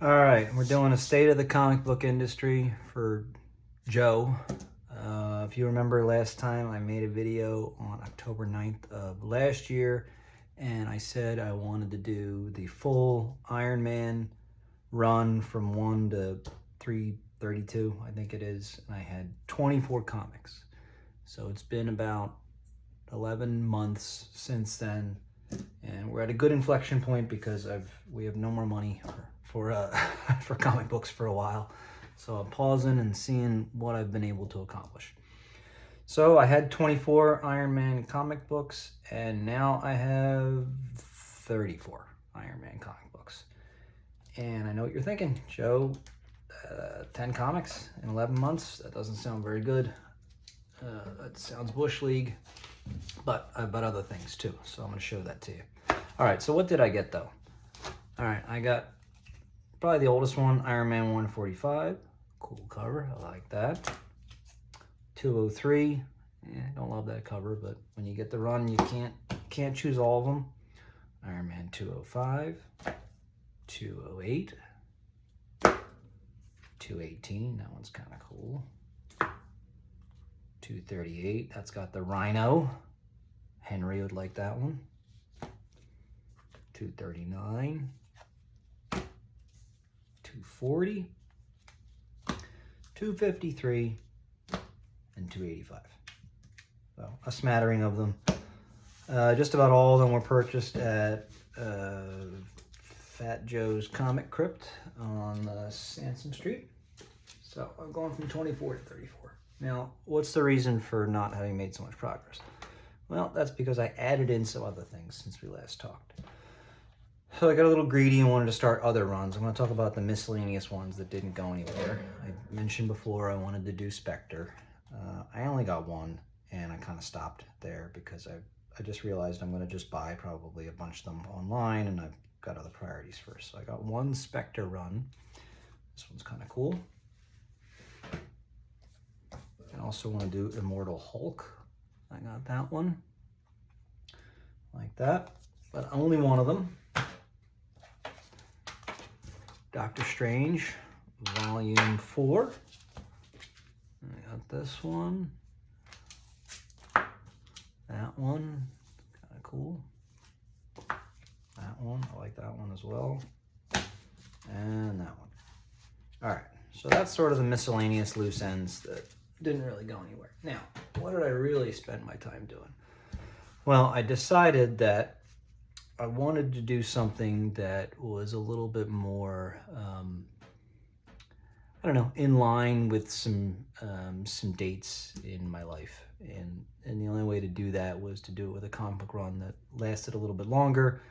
All right, we're doing a state of the comic book industry for Joe. If you remember last time, I made a video on October 9th of last year, and I said I wanted to do the full Iron Man run from 1 to 332, I think it is, and I had 24 comics. So it's been about 11 months since then, and we're at a good inflection point because we have no more money for for comic books for a while. So I'm pausing and seeing what I've been able to accomplish. So I had 24 Iron Man comic books, and now I have 34 Iron Man comic books. And I know what you're thinking, Joe, 10 comics in 11 months? That doesn't sound very good. That sounds Bush League, but I've got other things too, so I'm going to show that to you. All right, so what did I get though? All right, I got probably the oldest one, Iron Man 145. Cool cover, I like that. 203, don't love that cover, but when you get the run, you can't choose all of them. Iron Man 205, 208, 218, that one's kind of cool. 238, that's got the Rhino. Henry would like that one. 239, 240, 253, and 285. So a smattering of them. Just about all of them were purchased at Fat Joe's Comic Crypt on Sansom Street. So I'm going from 24 to 34. Now, what's the reason for not having made so much progress? Well, that's because I added in some other things since we last talked. So I got a little greedy and wanted to start other runs. I'm going to talk about the miscellaneous ones that didn't go anywhere. I mentioned before I wanted to do Spectre. I only got one, and I kind of stopped there because I just realized I'm going to just buy probably a bunch of them online, and I've got other priorities first. So I got one Spectre run. This one's kind of cool. I also want to do Immortal Hulk. I got that one. Like that. But only one of them. Doctor Strange, Volume 4. I got this one. That one. Kind of cool. That one. I like that one as well. And that one. Alright. So that's sort of the miscellaneous loose ends that didn't really go anywhere. Now, what did I really spend my time doing? Well, I decided that I wanted to do something that was a little bit more, I don't know, in line with some dates in my life. And the only way to do that was to do it with a comic book run that lasted a little bit longer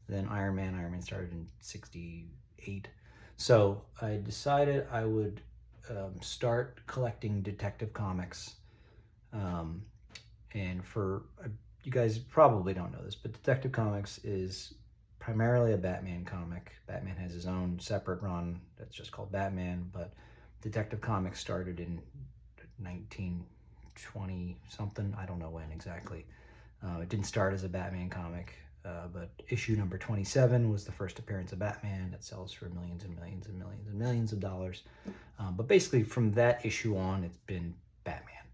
than Iron Man. Iron Man started in 68. So I decided I would start collecting Detective Comics. And for, you guys probably don't know this, but Detective Comics is primarily a Batman comic. Batman has his own separate run that's just called Batman, but Detective Comics started in 1920 something. I don't know when exactly. It didn't start as a Batman comic, but issue number 27 was the first appearance of Batman. That sells for millions and millions and millions and millions of dollars. But basically from that issue on, it's been Batman.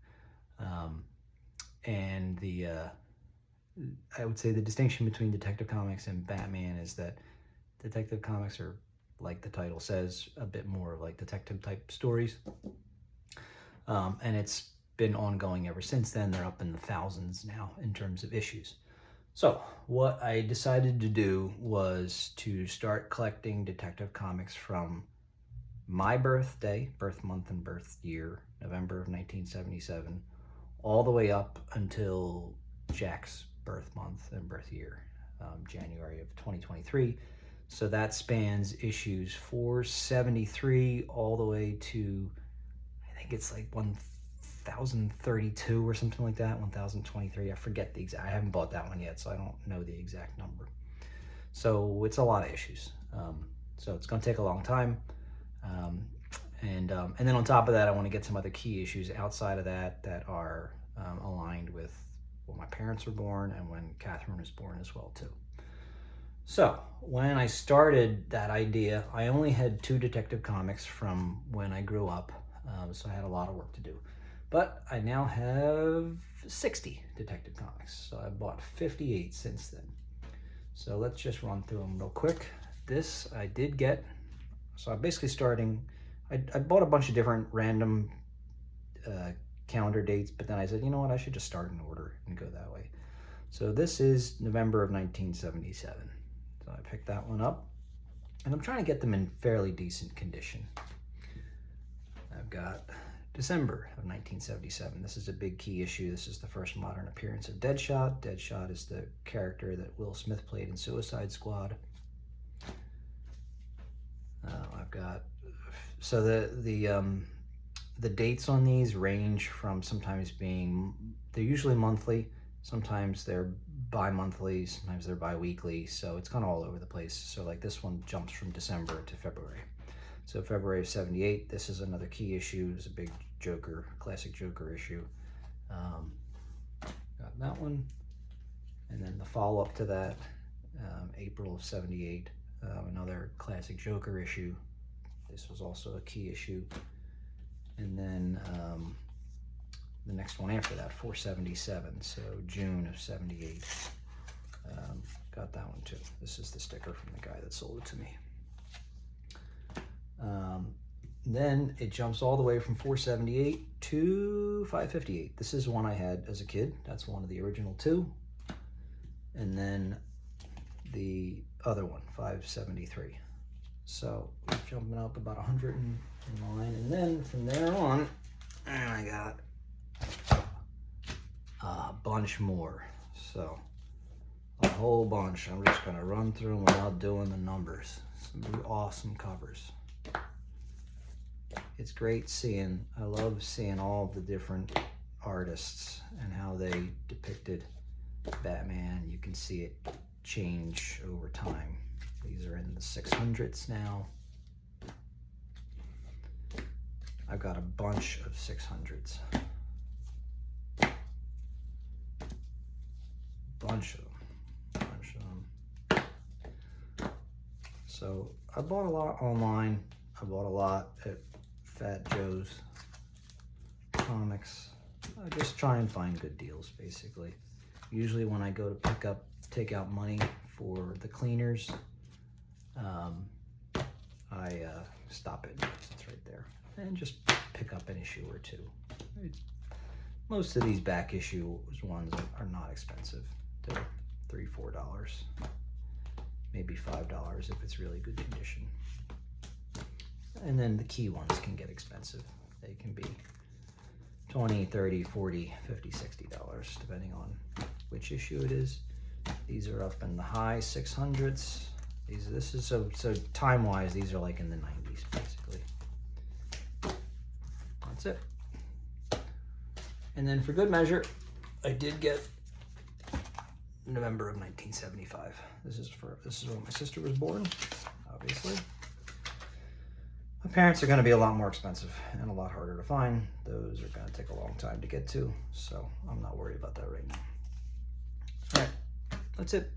And I would say the distinction between Detective Comics and Batman is that Detective Comics are, like the title says, a bit more like detective type stories. And it's been ongoing ever since then. They're up in the thousands now in terms of issues. So what I decided to do was to start collecting Detective Comics from my birthday, birth month and birth year, November of 1977, all the way up until Jack's birth month and birth year, January of 2023. So that spans issues 473 all the way to, I think it's like 1032 or something like that, 1023. I forget the exact, I haven't bought that one yet, so I don't know the exact number. So it's a lot of issues. So it's going to take a long time. And then on top of that, I want to get some other key issues outside of that that are aligned with when my parents were born and when Catherine was born as well too. So when I started that idea, I only had 2 Detective Comics from when I grew up, so I had a lot of work to do. But I now have 60 Detective Comics, so I bought 58 since then. So let's just run through them real quick. This I did get, so I'm basically starting, I bought a bunch of different random calendar dates, but then I said, you know what, I should just start in order and go that way. So this is November of 1977. So I picked that one up, and I'm trying to get them in fairly decent condition. I've got December of 1977. This is a big key issue. This is the first modern appearance of Deadshot. Deadshot is the character that Will Smith played in Suicide Squad. I've got, so the dates on these range from sometimes being, they're usually monthly, sometimes they're bi-monthly, sometimes they're bi-weekly, so it's kind of all over the place. So like this one jumps from December to February. So February of 78, this is another key issue. It's a big Joker, classic Joker issue. Got that one. And then the follow-up to that, April of 78, another classic Joker issue. This was also a key issue. And then the next one after that, 477, so June of 78. Got that one too. This is the sticker from the guy that sold it to me. Then it jumps all the way from 478 to 558. This is one I had as a kid. That's one of the original 2. And then the other one, 573. So jumping up about 109, and then from there on, and I got a bunch more. So a whole bunch. I'm just gonna run through them without doing the numbers. Some awesome covers. It's great seeing, I love seeing all the different artists and how they depicted Batman. You can see it change over time. These are in the 600s now. I've got a bunch of 600s. Bunch of them. So I bought a lot online. I bought a lot at Fat Joe's Comics. I just try and find good deals, basically. Usually when I go to take out money for the cleaners, I stop it, it's right there, and just pick up an issue or 2. Most of these back issue ones are not expensive. They're $3, $4, maybe $5 if it's really good condition. And then the key ones can get expensive. They can be $20, $30, $40, $50, $60, depending on which issue it is. These are up in the high 600s. This is so time-wise, these are like in the 90s, basically. That's it. And then for good measure, I did get November of 1975. This is when my sister was born, obviously. My parents are going to be a lot more expensive and a lot harder to find. Those are going to take a long time to get to, so I'm not worried about that right now. All right, that's it.